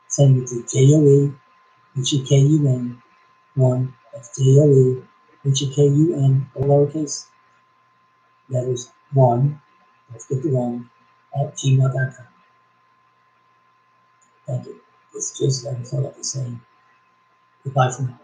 sending it to JOEHEKUN1, that's JOEHEKUN, all lowercase letters 1, let's get the 1, at gmail.com. Thank you. It's just like I felt like saying goodbye for now.